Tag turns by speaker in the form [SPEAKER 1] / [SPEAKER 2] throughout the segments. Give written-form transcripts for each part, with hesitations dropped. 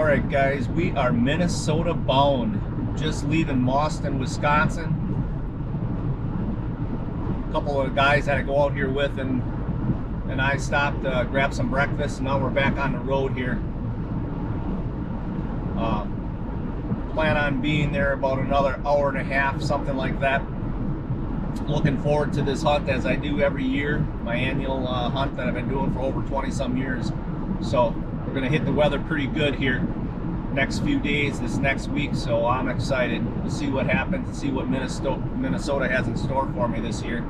[SPEAKER 1] Alright guys, we are Minnesota bound. Just leaving Boston, Wisconsin. A couple of guys that I go out here with and I stopped to grab some breakfast, and now we're back on the road here. Plan on being there about another hour and a half, something like that. Looking forward to this hunt as I do every year, my annual hunt that I've been doing for over 20 some years. So we're gonna hit the weather pretty good here next few days, this next week, so I'm excited to see what happens and see what Minnesota has in store for me this year.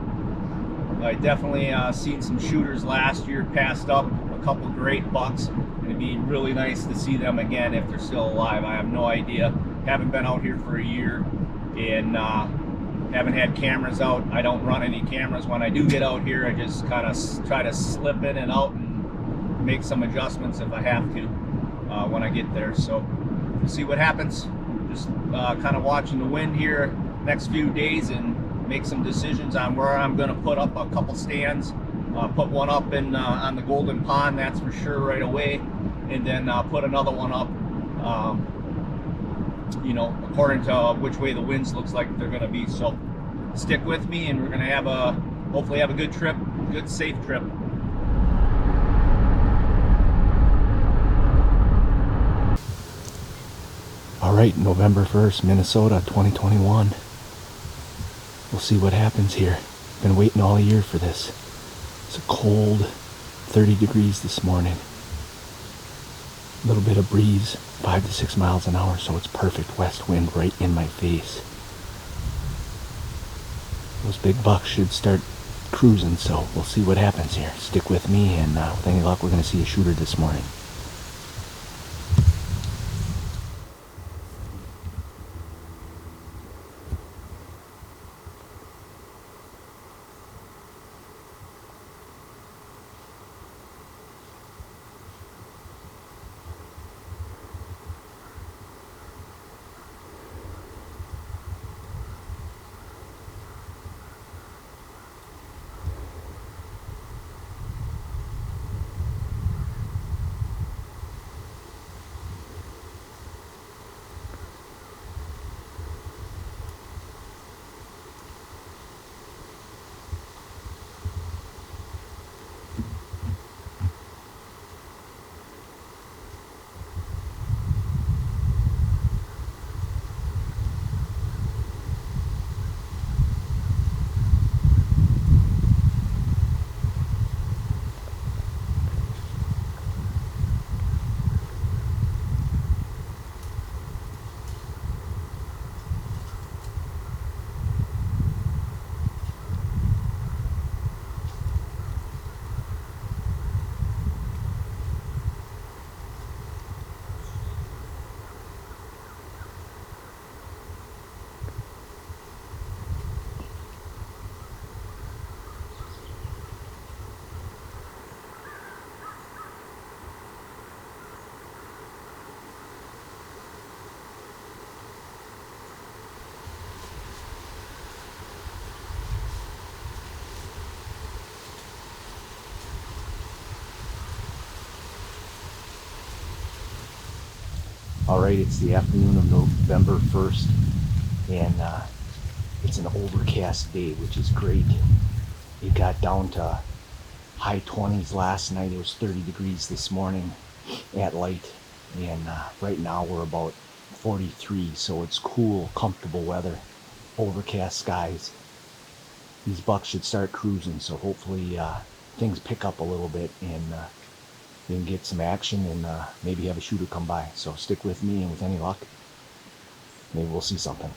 [SPEAKER 1] I definitely seen some shooters last year, passed up a couple great bucks, and it'd be really nice to see them again if they're still alive. I have no idea. Haven't been out here for a year, and haven't had cameras out. I don't run any cameras. When I do get out here, I just kind of try to slip in and out and make some adjustments if I have to when I get there. So we'll see what happens. Just kind of watching the wind here next few days and make some decisions on where I'm going to put up a couple stands. Put one up in on the Golden Pond, that's for sure, right away, and then put another one up you know, according to which way the winds looks like they're going to be. So stick with me, and we're going to have hopefully have a good trip, good safe trip.
[SPEAKER 2] All right, November 1st, Minnesota 2021. We'll see what happens here. Been waiting all year for this. It's a cold 30 degrees this morning. A little bit of breeze, 5 to 6 miles an hour, so it's perfect west wind right in my face. Those big bucks should start cruising, so we'll see what happens here. Stick with me, and with any luck, we're going to see a shooter this morning. Alright, it's the afternoon of November 1st, and it's an overcast day, which is great. It got down to high 20s last night. It was 30 degrees this morning at light, and right now we're about 43, so it's cool, comfortable weather, overcast skies. These bucks should start cruising, so hopefully things pick up a little bit, and we can get some action and maybe have a shooter come by. So stick with me, and with any luck, maybe we'll see something.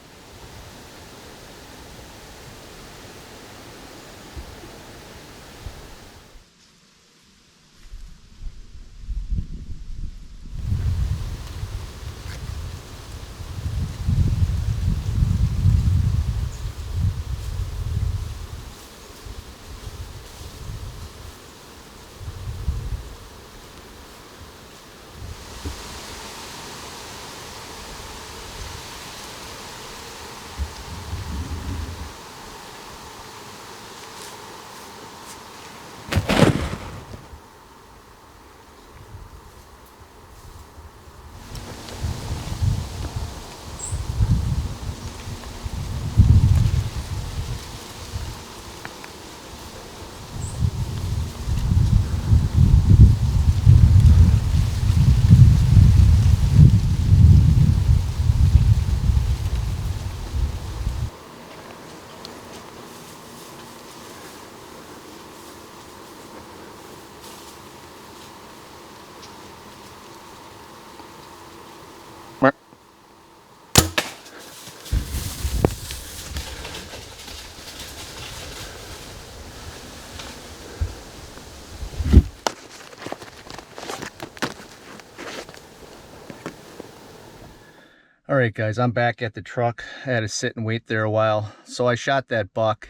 [SPEAKER 1] All right, guys, I'm back at the truck. I had to sit and wait there a while. So I shot that buck,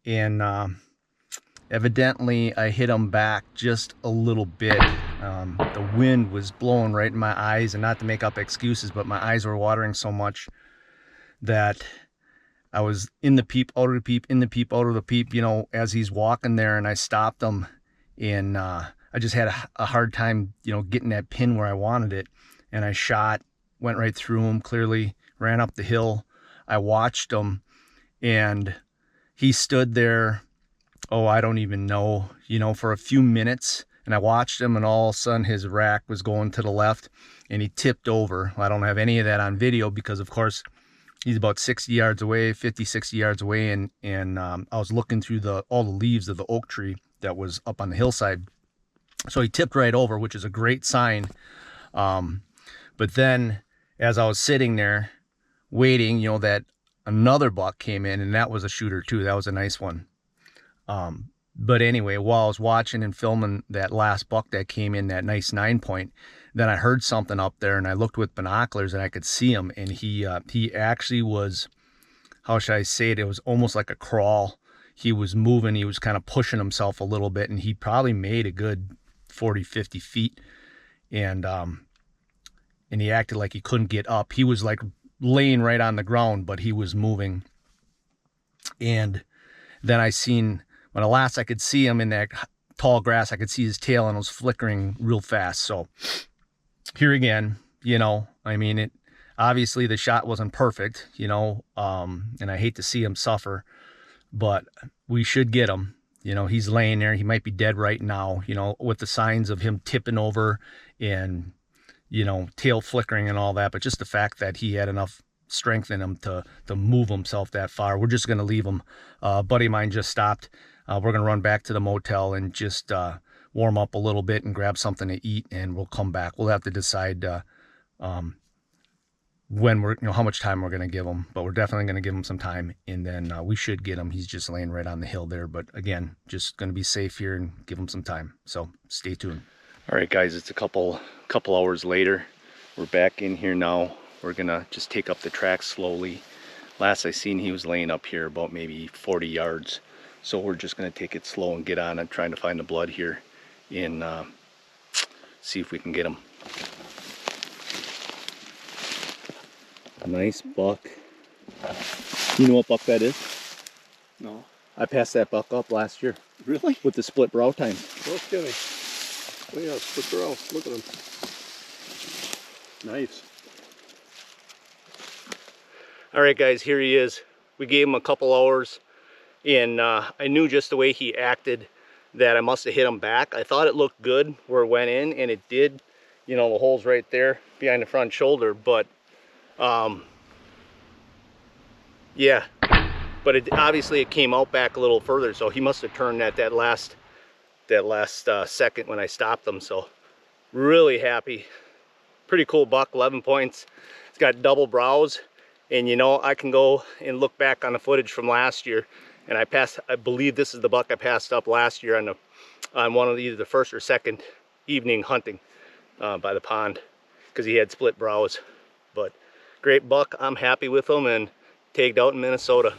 [SPEAKER 1] and evidently I hit him back just a little bit. The wind was blowing right in my eyes, and not to make up excuses, but my eyes were watering so much that I was in the peep, out of the peep, in the peep, out of the peep, you know, as he's walking there, and I stopped him, and I just had a hard time, you know, getting that pin where I wanted it, and I shot, went right through him, clearly ran up the hill. I watched him, and he stood there, oh, I don't even know, you know, for a few minutes, and I watched him, and all of a sudden his rack was going to the left, and he tipped over. I don't have any of that on video because, of course, he's about 60 yards away, 50, 60 yards away, and I was looking through all the leaves of the oak tree that was up on the hillside. So he tipped right over, which is a great sign. But then as I was sitting there waiting, you know, that another buck came in, and that was a shooter too. That was a nice one. But anyway, while I was watching and filming that last buck that came in, that nice 9-point, then I heard something up there, and I looked with binoculars, and I could see him, and he actually was, how should I say it, it was almost like a crawl. He was moving, he was kind of pushing himself a little bit, and he probably made a good 40, 50 feet, and he acted like he couldn't get up. He was like laying right on the ground, but he was moving. And then I seen, when last I could see him in that tall grass, I could see his tail, and it was flickering real fast. So here again, you know, I mean, it obviously the shot wasn't perfect, you know, and I hate to see him suffer, but we should get him. You know, he's laying there. He might be dead right now, you know, with the signs of him tipping over and, you know, tail flickering and all that. But just the fact that he had enough strength in him to move himself that far, we're just going to leave him. A buddy of mine just stopped. We're going to run back to the motel and just warm up a little bit and grab something to eat, and we'll come back. We'll have to decide when we're, you know, how much time we're going to give him, but we're definitely going to give him some time, and then we should get him. He's just laying right on the hill there, but again, just going to be safe here and give him some time. So stay tuned. All right, guys, it's a couple hours later. We're back in here now. We're gonna just take up the track slowly. Last I seen, he was laying up here about maybe 40 yards. So we're just gonna take it slow and get on and trying to find the blood here and see if we can get him. A nice buck. You know what buck that is?
[SPEAKER 3] No.
[SPEAKER 1] I passed that buck up last year.
[SPEAKER 3] Really?
[SPEAKER 1] With the split brow time.
[SPEAKER 3] No kidding. Oh yeah, split brow. Look at him. Nice.
[SPEAKER 1] All right, guys, here he is. We gave him a couple hours, and I knew just the way he acted that I must have hit him back. I thought it looked good where it went in, and it did. You know, the hole's right there behind the front shoulder, but yeah, but obviously it came out back a little further, so he must have turned at that last second when I stopped him. So really happy. Pretty cool buck, 11 points. It's got double brows. And you know, I can go and look back on the footage from last year, and I believe this is the buck I passed up last year on one of either the first or second evening hunting by the pond, because he had split brows. But great buck, I'm happy with him, and tagged out in Minnesota.